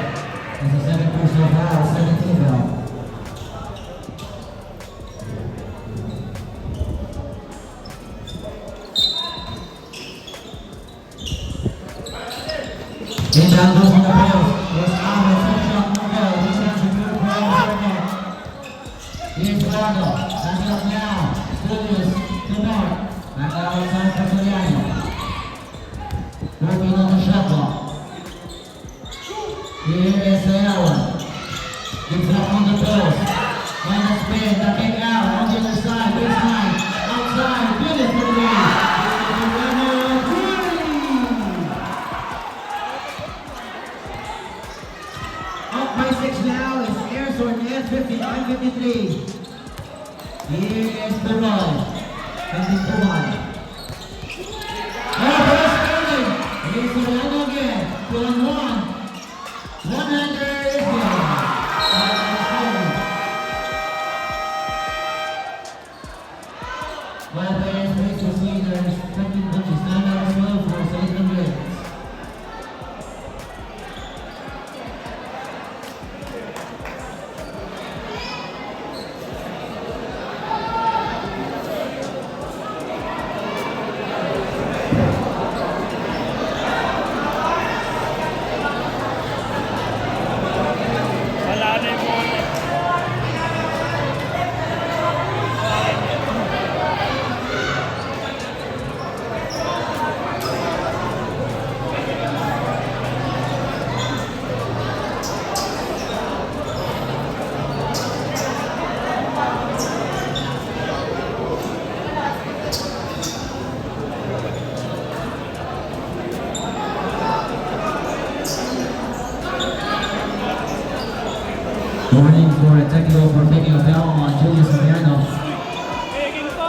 It's a 7 personal foul, 17 foul. Inbound goes on the post. There's Alves, no shot, no goal. This one's a good ball for net. Here's Braga. Back it up now. Julius to Mark. Back out inside for Soriano. Working on the shot clock. Here is Allen. Gives up on the post. Final spin. The kick out on the other side. Baseline. Outside. Julius for the lead. 22-1. Oh, first serving. Here's Soriano again. 2-1. One-hander is good. Well, players, race receivers, 13 punches, 9 out of 12 for 700. Wala na yung bola. Warning for a technical for taking a foul on Julius Soriano. Peging to.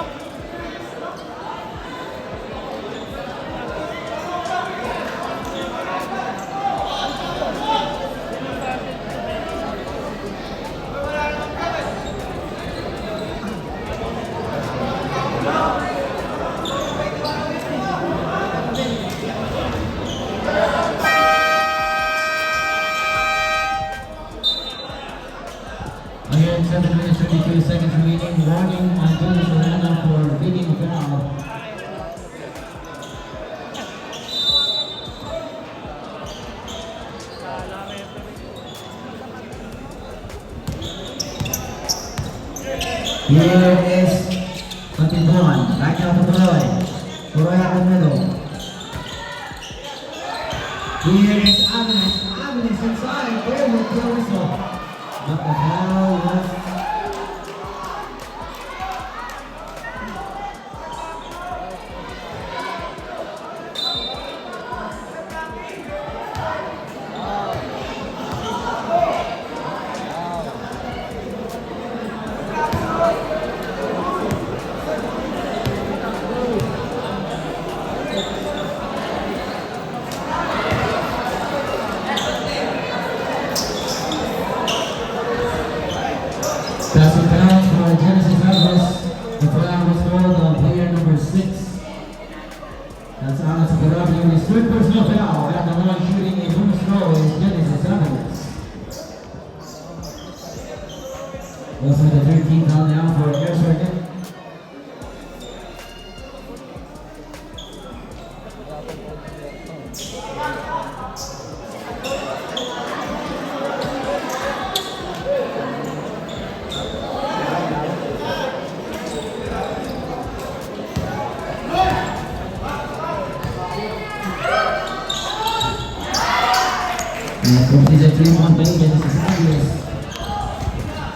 Again, 7 minutes, 32 seconds remaining. Warning on Julius Soriano for taking a foul. Here is 21. Back out to Roy. Roy out the middle. Here is Agnes. Agnes inside. There with the whistle. But the foul was passing pounds for Genesis Agnes. The foul was called on player number 6. That's Alex Garabio. His third personal foul. And the one shooting a bonus throw is Genesis Agnes. Also the 13th foul now for Air Sergeant. And completed 3-1 play, Genesis Agnes.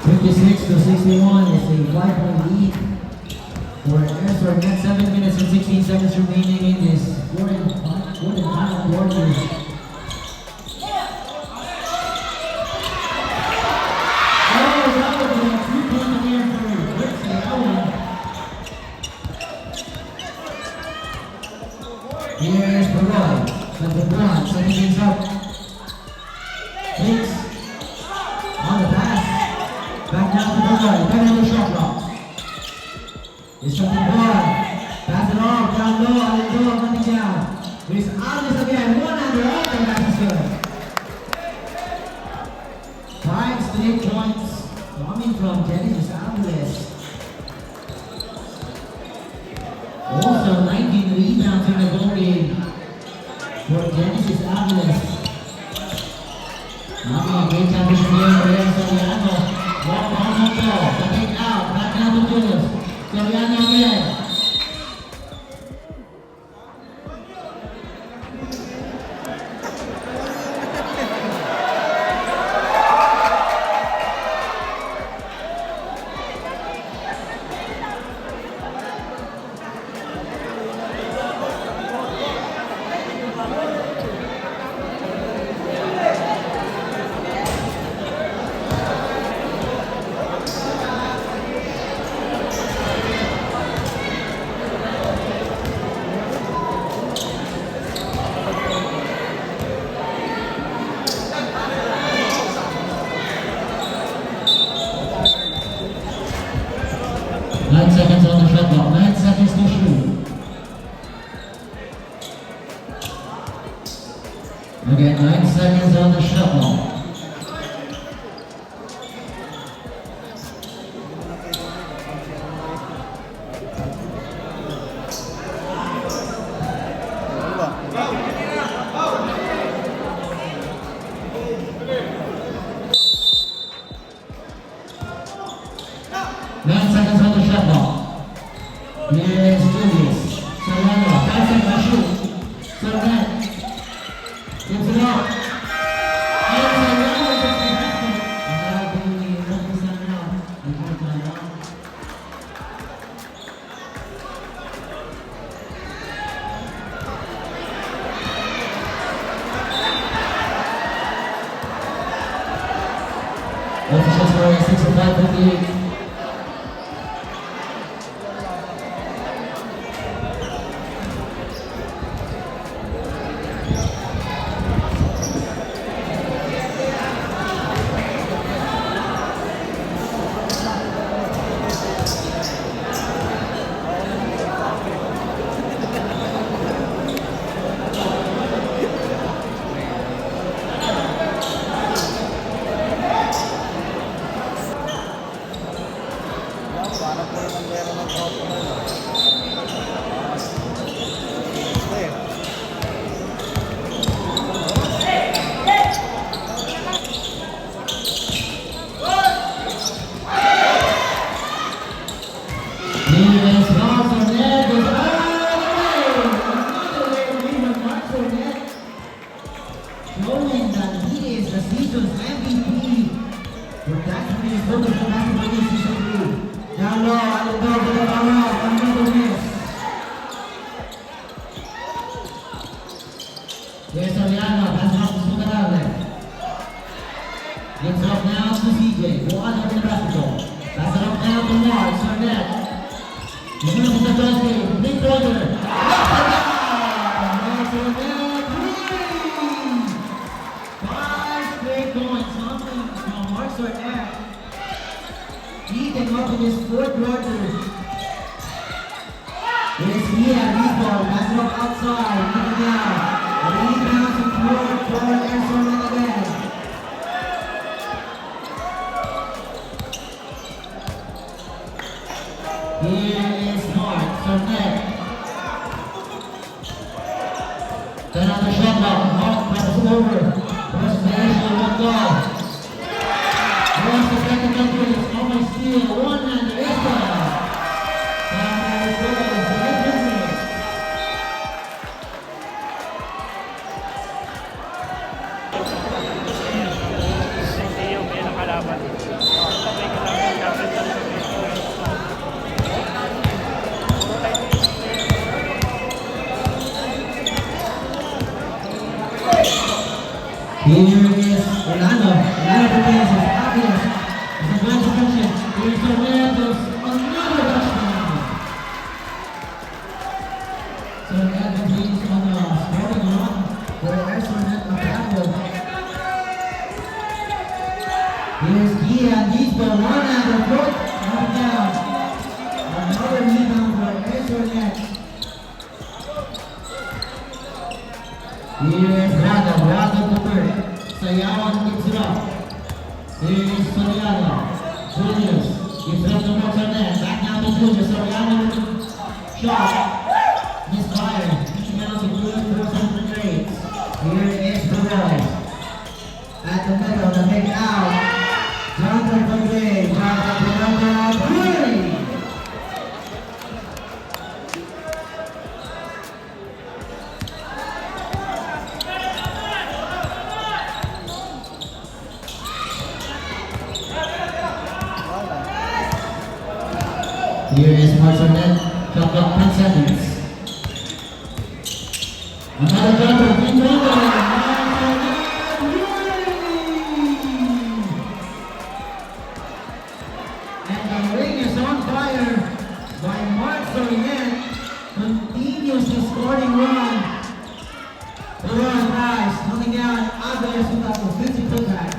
56 to 61 is a 5-point lead for Air Sergeant. 7 minutes and 16 seconds remaining in this fourth and final quarter. Oh, that was a 3-point again for Brixie Owen. Here's Baroy, number 1, setting things up. Hicks on the pass. Back down to Baroy, right on the shot clock. It's something Baroy. Pass it off, down low, on the door, nothing down. Here's Agnes again, one under, and that is good. 5 straight points coming from Genesis Agnes. Also 19 rebounds in the ball game for Genesis Agnes. Mami, great job this game for Air Soriano. Walk on the ball, the pick out, back down to Julius. Soriano again. Again, 9 seconds on the shot clock. Nine seconds on the shot clock. Here's Julius. Solano, passing the shoot. Solano. Gives it up. And Solano gets the basket. And now the representative now. Official score is 65-58. Showing that he is the season's MVP. Protecting his focus on basketball this season. Down low, I will go to the power, another miss. Here's Soriano, pass it off to Sugarale. Gets up now to CJ, go on over the basketball. Pass it up now to Mark, Sarnett. He's going to the basket, big pointer. He came up in his fourth quarter. Here's Ian, rebound, pass it up outside, moving down. Rebound to floor, Erson again. Here is Mark, Sarnett. Then on the shot clock, Mark passes it over. Versus the Asian, one goal. Once the second number is on my steal, one and the extra. Hindi yung may nakalaban. Sabay ka lang yung dapat sa Here is Orlando. Orlando prepares his obvious. It's a great deflection. Here's Orlando's another touchdown. So that completes on the scoring run for Erson Macapple. Here's Gian Gisbo, one and the fourth. Knocked down. Another rebound for Erson. Here's Rado to Bert. Sayawan gives it up. Here's Soriano. Julius gives it up to Martinez. Back now to Julius. Soriano with the shot. Misfired. Now to Julius for some grades. Here is Perez. At the middle, the big out. Jonathan for grade. Jonathan for three. Here is Martinez, shot clock 10 seconds. Another jumper, big one. And the ring is on fire by Mark Sorian. Continues his scoring run. The run rise, coming down, Abel Sutako, 50 putback.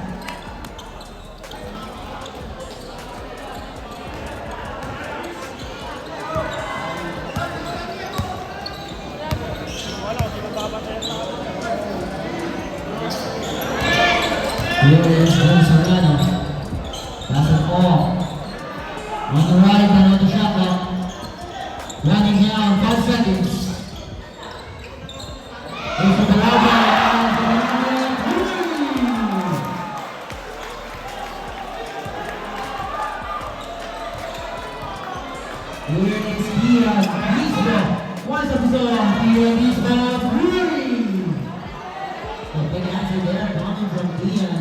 Here is Juan Soriano. Pass it off. On the right and on the shot clock. Running down 5 seconds. Here's the Balaga. Here is Ian Gisbert. Once of his own, Ian Gisbert. The big answer there coming from Ian.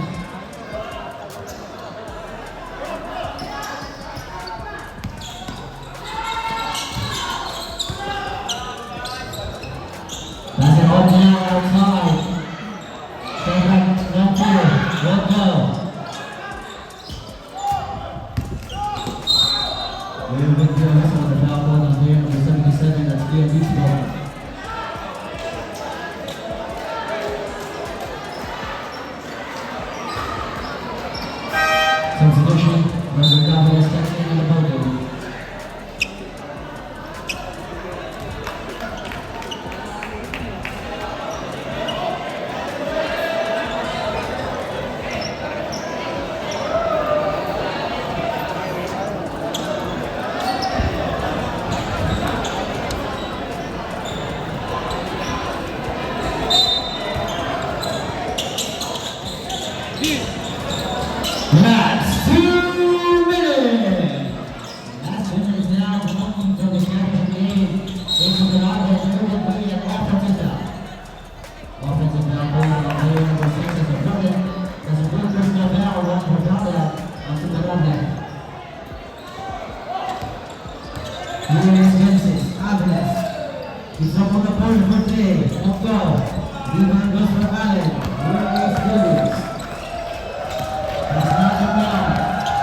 Pass it off now outside. Step back, no fear. One go. Very good clearance on the foul ball on there, number 77, that's Ian Gisbert. Substitution, Roger Davila steps in the building. Last 2 minutes. Last 2 minutes now coming from the championship game. It's the Balaga and Urban Bay at offensive down. Offensive down going on player number 6 as a Urban. That's a good personal foul, one for Balaga on the Balaga. Here is Genesis, Alvarez. He's up on the board for 3. Don't go. Rebound goes for Allen. Here is Williams. That's not enough.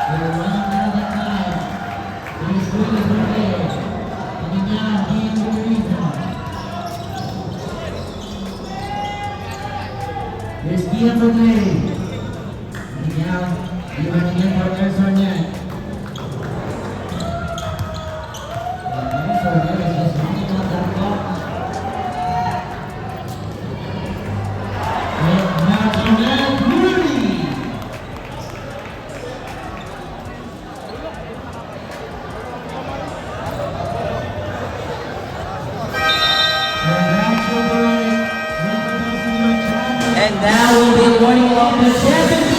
They're running out of time. There's Williams right there. Coming down, in with the rebound. Here's Ian for 3. Coming down, Ian again for Eric Sarnett. Eric Sarnett is just running out that clock. Now Sarnett, Rudy. And now we'll be running along the championship.